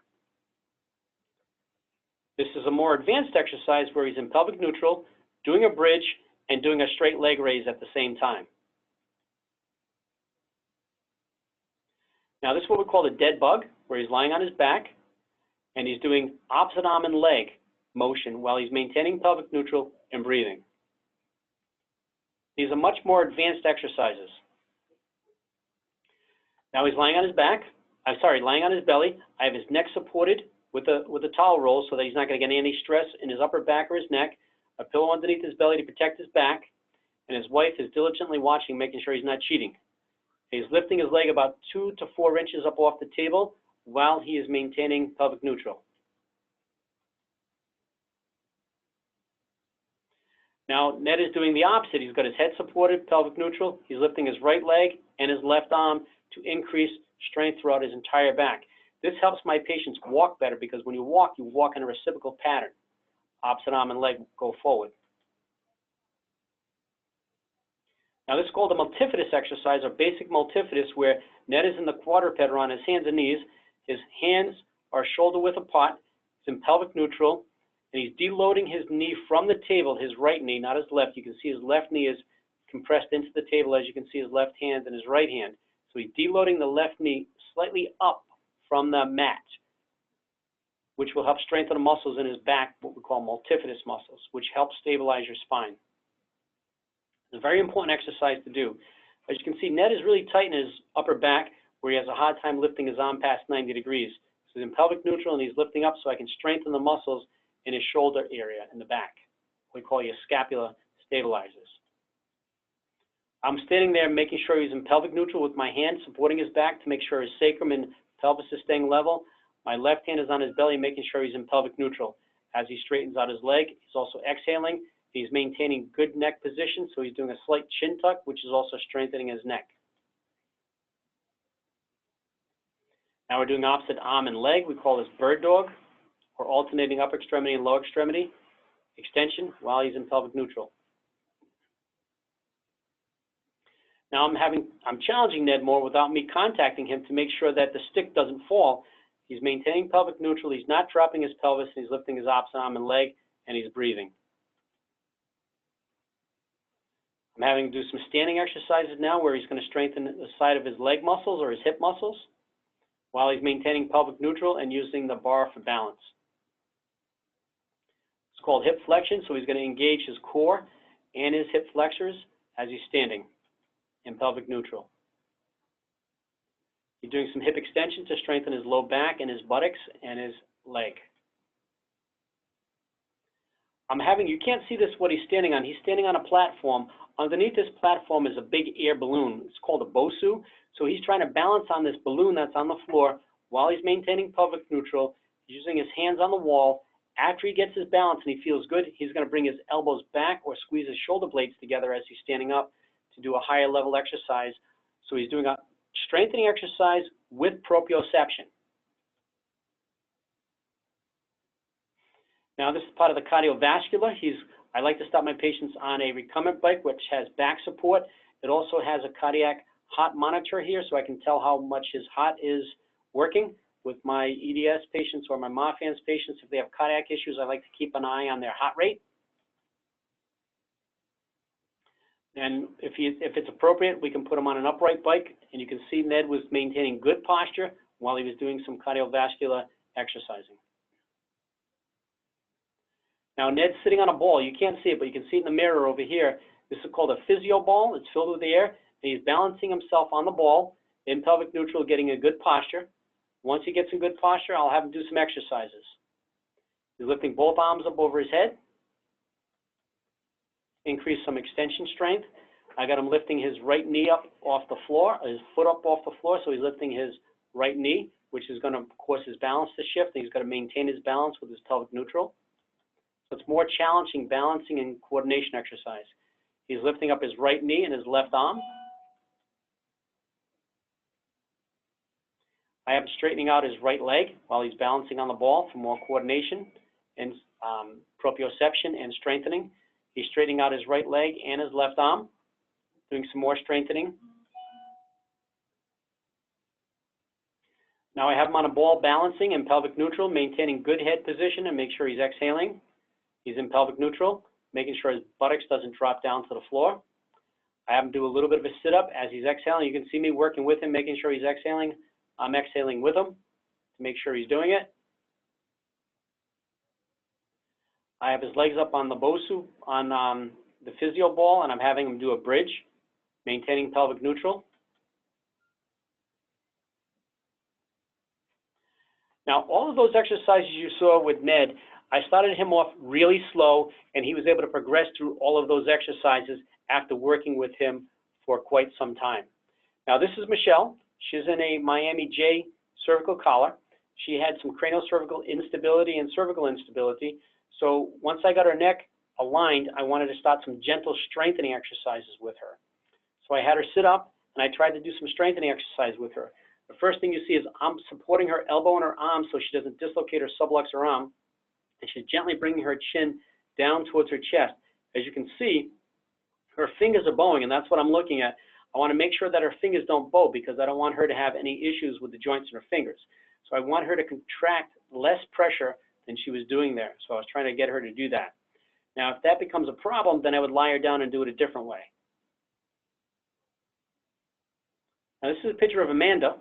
This is a more advanced exercise where he's in pelvic neutral, doing a bridge, and doing a straight leg raise at the same time. Now this is what we call the dead bug, where he's lying on his back and he's doing opposite arm and leg motion while he's maintaining pelvic neutral and breathing. These are much more advanced exercises. Now he's lying on his back, lying on his belly. I have his neck supported with a towel roll so that he's not going to get any stress in his upper back or his neck, a pillow underneath his belly to protect his back, and his wife is diligently watching, making sure he's not cheating. He's lifting his leg about 2 to 4 inches up off the table while he is maintaining pelvic neutral. Now, Ned is doing the opposite. He's got his head supported, pelvic neutral. He's lifting his right leg and his left arm to increase strength throughout his entire back. This helps my patients walk better because when you walk in a reciprocal pattern. Opposite arm and leg go forward. Now, this is called a multifidus exercise, or basic multifidus, where Ned is in the quadruped or on his hands and knees. His hands are shoulder width apart. He's in pelvic neutral. And he's deloading his knee from the table, his right knee, not his left. You can see his left knee is compressed into the table, as you can see his left hand and his right hand. So he's deloading the left knee slightly up from the mat, which will help strengthen the muscles in his back, what we call multifidus muscles, which help stabilize your spine. It's a very important exercise to do. As you can see, Ned is really tight in his upper back, where he has a hard time lifting his arm past 90 degrees. So he's in pelvic neutral and he's lifting up so I can strengthen the muscles in his shoulder area in the back. We call your scapula stabilizers. I'm standing there making sure he's in pelvic neutral with my hand supporting his back to make sure his sacrum and pelvis is staying level. My left hand is on his belly, making sure he's in pelvic neutral. As he straightens out his leg, he's also exhaling. He's maintaining good neck position, so he's doing a slight chin tuck, which is also strengthening his neck. Now we're doing opposite arm and leg. We call this bird dog, or alternating upper extremity and lower extremity extension while he's in pelvic neutral. Now I'm challenging Ned more without me contacting him to make sure that the stick doesn't fall. He's maintaining pelvic neutral, he's not dropping his pelvis, and he's lifting his opposite arm and leg, and he's breathing. I'm having to do some standing exercises now where he's going to strengthen the side of his leg muscles or his hip muscles while he's maintaining pelvic neutral and using the bar for balance. It's called hip flexion, so he's going to engage his core and his hip flexors as he's standing in pelvic neutral. He's doing some hip extension to strengthen his low back and his buttocks and his leg. You can't see this, what he's standing on. He's standing on a platform. Underneath this platform is a big air balloon. It's called a BOSU. So he's trying to balance on this balloon that's on the floor while he's maintaining pelvic neutral. He's using his hands on the wall. After he gets his balance and he feels good, he's going to bring his elbows back or squeeze his shoulder blades together as he's standing up to do a higher level exercise. So he's doing a strengthening exercise with proprioception. Now this is part of the cardiovascular. I like to start my patients on a recumbent bike, which has back support. It also has a cardiac heart monitor here, so I can tell how much his heart is working. With my EDS patients or my Marfan's patients, if they have cardiac issues, I like to keep an eye on their heart rate. And if it's appropriate, we can put him on an upright bike, and you can see Ned was maintaining good posture while he was doing some cardiovascular exercising. Now Ned's sitting on a ball. You can't see it, but you can see it in the mirror over here. This is called a Physio-Ball. It's filled with air, and he's balancing himself on the ball in pelvic neutral, getting a good posture. Once he gets in good posture, I'll have him do some exercises. He's lifting both arms up over his head. Increase some extension strength. I got him lifting his right knee up off the floor, his foot up off the floor, so he's lifting his right knee, which is going to cause his balance to shift, and he's got to maintain his balance with his pelvic neutral. So it's more challenging balancing and coordination exercise. He's lifting up his right knee and his left arm. I have him straightening out his right leg while he's balancing on the ball for more coordination and proprioception and strengthening. He's straightening out his right leg and his left arm, doing some more strengthening. Now I have him on a ball balancing in pelvic neutral, maintaining good head position and make sure he's exhaling. He's in pelvic neutral, making sure his buttocks doesn't drop down to the floor. I have him do a little bit of a sit-up as he's exhaling. You can see me working with him, making sure he's exhaling I'm exhaling with him to make sure he's doing it. I have his legs up on the BOSU, on the Physio-Ball, and I'm having him do a bridge, maintaining pelvic neutral. Now, all of those exercises you saw with Ned, I started him off really slow, and he was able to progress through all of those exercises after working with him for quite some time. Now, this is Michelle. She's in a Miami J cervical collar. She had some craniocervical instability and cervical instability. So once I got her neck aligned, I wanted to start some gentle strengthening exercises with her. So I had her sit up, and I tried to do some strengthening exercise with her. The first thing you see is I'm supporting her elbow and her arm so she doesn't dislocate her subluxar arm, and she's gently bringing her chin down towards her chest. As you can see, her fingers are bowing, and that's what I'm looking at. I want to make sure that her fingers don't bow because I don't want her to have any issues with the joints in her fingers. So I want her to contract less pressure than she was doing there. So I was trying to get her to do that. Now, if that becomes a problem, then I would lie her down and do it a different way. Now, this is a picture of Amanda.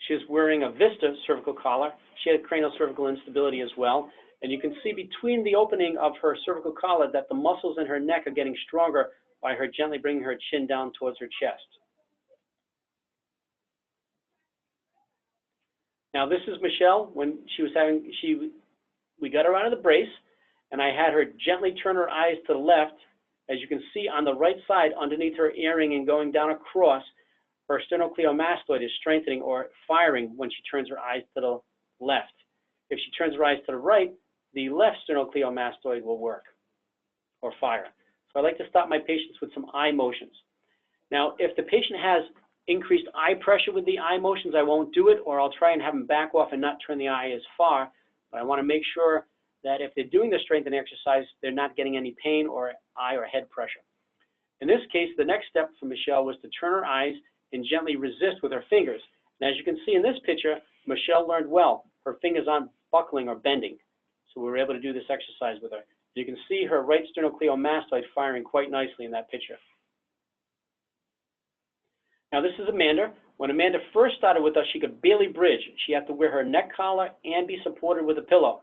She's wearing a Vista cervical collar. She had craniocervical instability as well. And you can see between the opening of her cervical collar that the muscles in her neck are getting stronger by her gently bringing her chin down towards her chest. Now, this is Michelle when she was having, we got her out of the brace, and I had her gently turn her eyes to the left. As you can see on the right side, underneath her earring and going down across, her sternocleidomastoid is strengthening or firing when she turns her eyes to the left. If she turns her eyes to the right, the left sternocleidomastoid will work or fire. So I like to stop my patients with some eye motions. Now, if the patient has increased eye pressure with the eye motions, I won't do it, or I'll try and have them back off and not turn the eye as far. But I want to make sure that if they're doing the strengthening exercise, they're not getting any pain or eye or head pressure. In this case, the next step for Michelle was to turn her eyes and gently resist with her fingers. And as you can see in this picture, Michelle learned well. Her fingers aren't buckling or bending. So we were able to do this exercise with her. You can see her right sternocleidomastoid firing quite nicely in that picture. Now this is Amanda. When Amanda first started with us, she could barely bridge. She had to wear her neck collar and be supported with a pillow.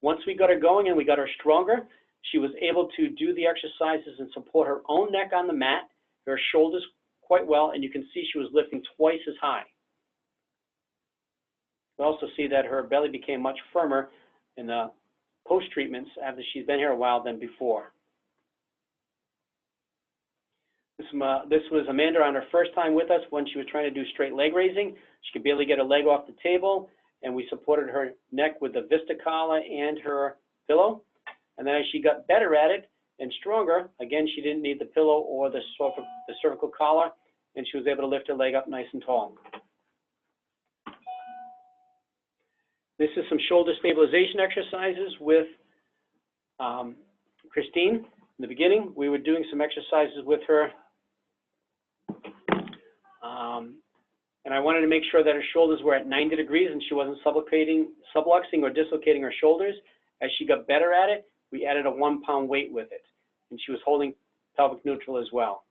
Once we got her going and we got her stronger, she was able to do the exercises and support her own neck on the mat, her shoulders quite well, and you can see she was lifting twice as high. You also see that her belly became much firmer in the post-treatments after she's been here a while than before. This was Amanda on her first time with us when she was trying to do straight leg raising. She could barely get her leg off the table, and we supported her neck with the Vista collar and her pillow. And then as she got better at it and stronger, again, she didn't need the pillow or the cervical collar, and she was able to lift her leg up nice and tall. This is some shoulder stabilization exercises with Christine. In the beginning, we were doing some exercises with her, and I wanted to make sure that her shoulders were at 90 degrees and she wasn't subluxing or dislocating her shoulders. As she got better at it, we added a 1-pound weight with it, and she was holding pelvic neutral as well.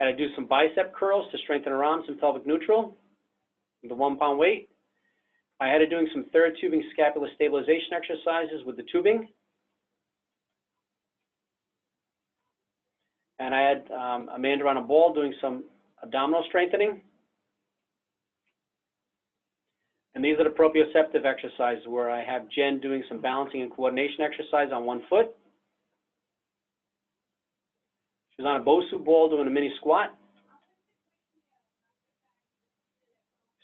Had to do some bicep curls to strengthen her arms and pelvic neutral with the 1-pound weight. I had her doing some Theratubing scapular stabilization exercises with the tubing. And I had Amanda on a ball doing some abdominal strengthening. And these are the proprioceptive exercises where I have Jen doing some balancing and coordination exercise on one foot. She's on a BOSU ball doing a mini squat.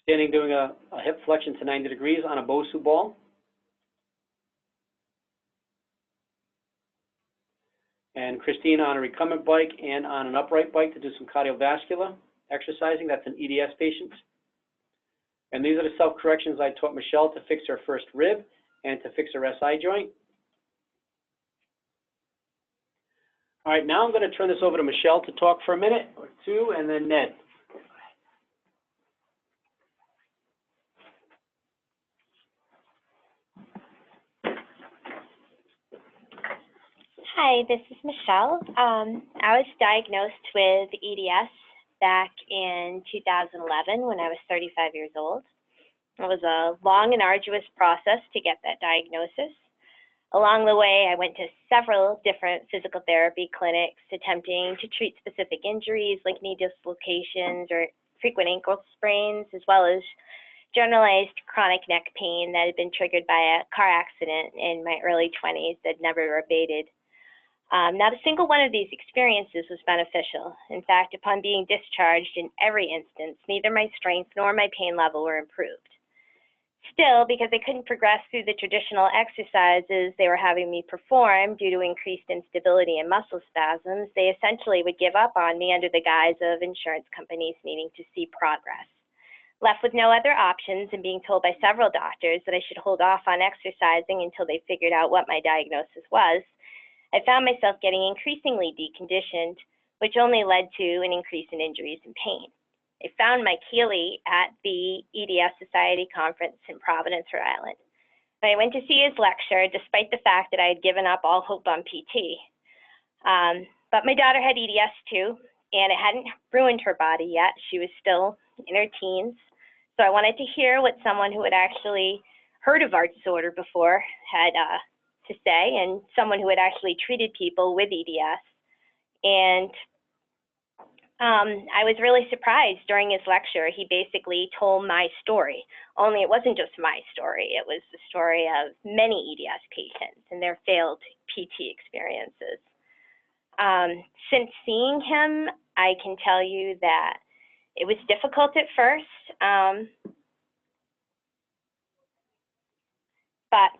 Standing doing a hip flexion to 90 degrees on a BOSU ball. And Christine on a recumbent bike and on an upright bike to do some cardiovascular exercising. That's an EDS patient. And these are the self-corrections I taught Michelle to fix her first rib and to fix her SI joint. All right, now I'm going to turn this over to Michelle to talk for a minute or two, and then Ned. Hi, this is Michelle. I was diagnosed with EDS back in 2011 when I was 35 years old. It was a long and arduous process to get that diagnosis. Along the way, I went to several different physical therapy clinics attempting to treat specific injuries like knee dislocations or frequent ankle sprains, as well as generalized chronic neck pain that had been triggered by a car accident in my early 20s that never abated. Not a single one of these experiences was beneficial. In fact, upon being discharged in every instance, neither my strength nor my pain level were improved. Still, because I couldn't progress through the traditional exercises they were having me perform due to increased instability and muscle spasms, they essentially would give up on me under the guise of insurance companies needing to see progress. Left with no other options and being told by several doctors that I should hold off on exercising until they figured out what my diagnosis was, I found myself getting increasingly deconditioned, which only led to an increase in injuries and pain. I found Mike Healy at the EDS Society conference in Providence, Rhode Island. When I went to see his lecture, despite the fact that I had given up all hope on PT. But my daughter had EDS too, and it hadn't ruined her body yet. She was still in her teens. So I wanted to hear what someone who had actually heard of our disorder before had to say, and someone who had actually treated people with EDS. And I was really surprised during his lecture. He basically told my story, only it wasn't just my story. It was the story of many EDS patients and their failed PT experiences. Since seeing him, I can tell you that it was difficult at first, but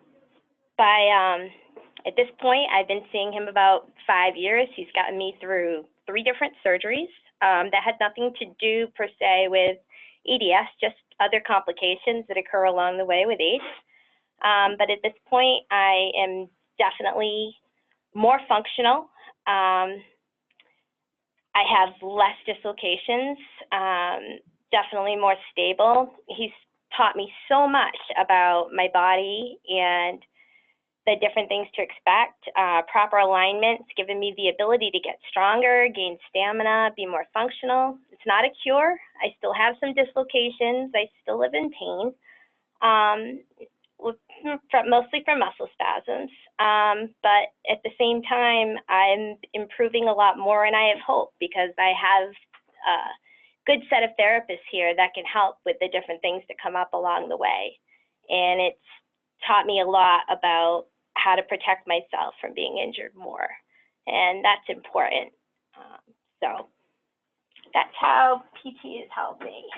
at this point, I've been seeing him about 5 years. He's gotten me through 3 different surgeries that had nothing to do per se with EDS, just other complications that occur along the way with age. But at this point, I am definitely more functional. I have less dislocations, definitely more stable. He's taught me so much about my body and the different things to expect. Proper alignment's given me the ability to get stronger, gain stamina, be more functional. It's not a cure. I still have some dislocations. I still live in pain, mostly from muscle spasms. But at the same time, I'm improving a lot more, and I have hope because I have a good set of therapists here that can help with the different things that come up along the way. And it's taught me a lot about how to protect myself from being injured more. And that's important. So that's how PT has helped me.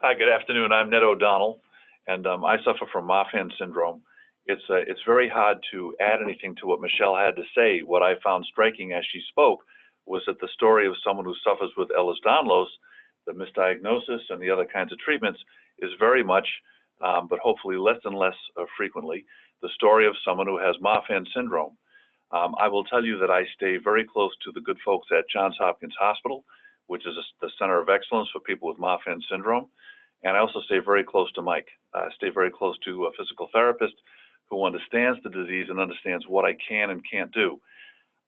Hi, good afternoon. I'm Ned O'Donnell, and I suffer from Marfan syndrome. It's very hard to add anything to what Michelle had to say. What I found striking as she spoke was that the story of someone who suffers with Ehlers Danlos, the misdiagnosis and the other kinds of treatments, is very much, but hopefully less and less frequently, the story of someone who has Marfan syndrome. I will tell you that I stay very close to the good folks at Johns Hopkins Hospital, which is the center of excellence for people with Marfan syndrome. And I also stay very close to Mike. I stay very close to a physical therapist who understands the disease and understands what I can and can't do.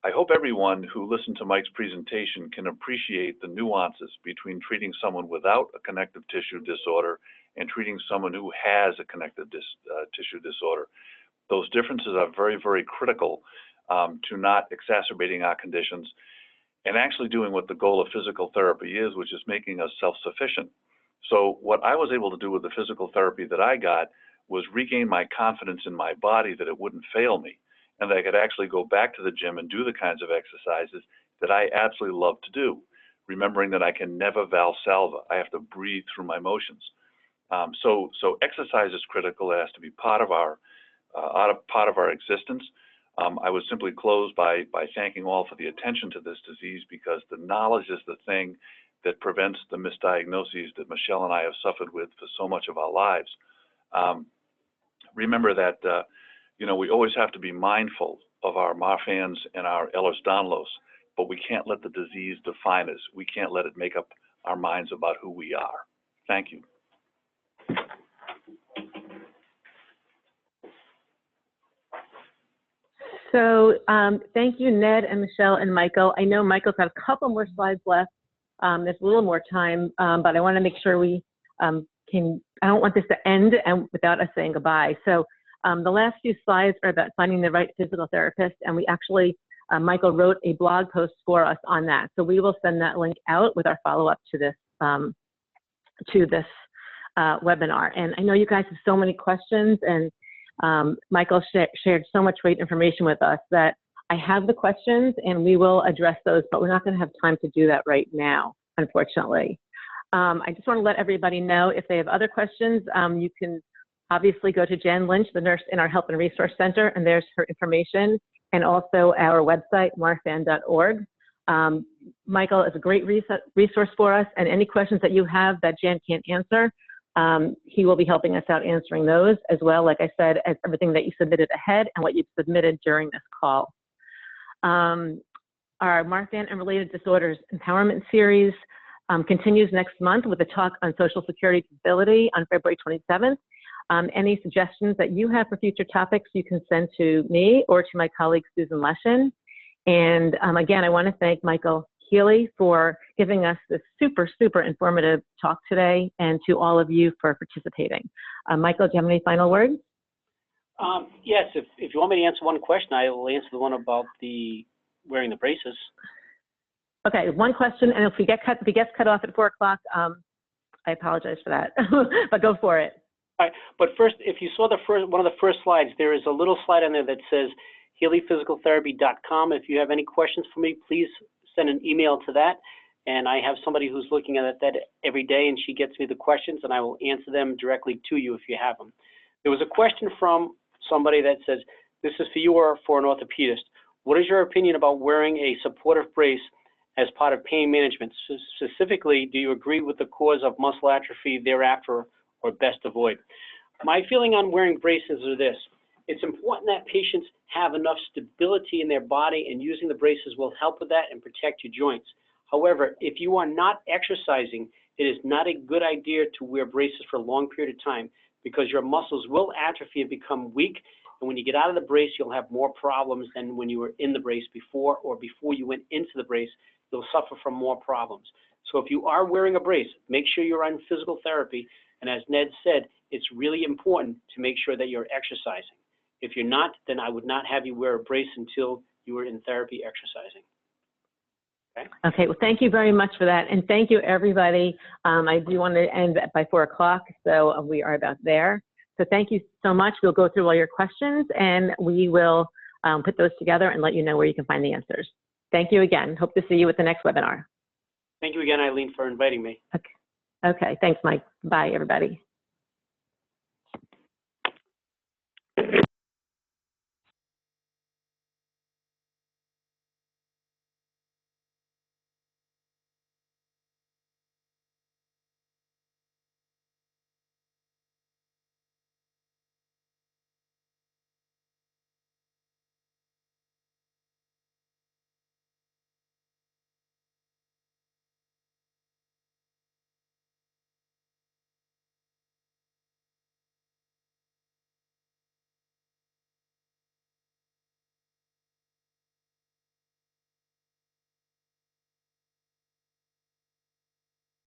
I hope everyone who listened to Mike's presentation can appreciate the nuances between treating someone without a connective tissue disorder and treating someone who has a connective tissue disorder. Those differences are very, very critical to not exacerbating our conditions and actually doing what the goal of physical therapy is, which is making us self-sufficient. So what I was able to do with the physical therapy that I got was regain my confidence in my body that it wouldn't fail me, and that I could actually go back to the gym and do the kinds of exercises that I absolutely love to do, remembering that I can never valsalva. I have to breathe through my motions. So exercise is critical. It has to be part of our existence. I would simply close by thanking all for the attention to this disease, because the knowledge is the thing that prevents the misdiagnoses that Michelle and I have suffered with for so much of our lives. Remember that we always have to be mindful of our Marfans and our Ehlers Danlos, but we can't let the disease define us. We can't let it make up our minds about who we are. Thank you. So thank you, Ned and Michelle and Michael. I know Michael's got a couple more slides left. There's a little more time, but I want to make sure we I don't want this to end without us saying goodbye. So the last few slides are about finding the right physical therapist, and we actually, Michael wrote a blog post for us on that. So we will send that link out with our follow-up to this webinar. And I know you guys have so many questions, and Michael shared so much great information with us that I have the questions and we will address those, but we're not going to have time to do that right now, unfortunately. I just want to let everybody know if they have other questions, you can obviously go to Jen Lynch, the nurse in our Health and Resource Center, and there's her information, and also our website, marfan.org. Michael is a great resource for us, and any questions that you have that Jen can't answer, he will be helping us out answering those as well, like I said, as everything that you submitted ahead and what you've submitted during this call. Our Marfan and Related Disorders Empowerment Series continues next month with a talk on Social Security disability on February 27th. Any suggestions that you have for future topics, you can send to me or to my colleague, Susan Leshin. And again, I want to thank Michael Healy for giving us this super, super informative talk today, and to all of you for participating. Michael, do you have any final words? Yes, if you want me to answer one question, I will answer the one about wearing the braces. Okay, one question, and if he gets cut off at 4 o'clock, I apologize for that, but go for it. All right, but first, if you saw one of the first slides, there is a little slide on there that says HealyPhysicalTherapy.com. If you have any questions for me, please send an email to that, and I have somebody who's looking at that every day, and she gets me the questions, and I will answer them directly to you if you have them. There was a question from somebody that says, this is for you or for an orthopedist. What is your opinion about wearing a supportive brace as part of pain management? Specifically, do you agree with the cause of muscle atrophy thereafter, or best avoid? My feeling on wearing braces is this. It's important that patients have enough stability in their body, and using the braces will help with that and protect your joints. However, if you are not exercising, it is not a good idea to wear braces for a long period of time, because your muscles will atrophy and become weak. And when you get out of the brace, you'll have more problems than when you were in the brace before, or before you went into the brace, you'll suffer from more problems. So if you are wearing a brace, make sure you're on physical therapy. And as Ned said, it's really important to make sure that you're exercising. If you're not, then I would not have you wear a brace until you were in therapy exercising. Okay, well, thank you very much for that. And thank you, everybody. I do want to end by 4 o'clock, so we are about there. So thank you so much. We'll go through all your questions, and we will put those together and let you know where you can find the answers. Thank you again. Hope to see you at the next webinar. Thank you again, Eileen, for inviting me. Okay, thanks, Mike. Bye, everybody.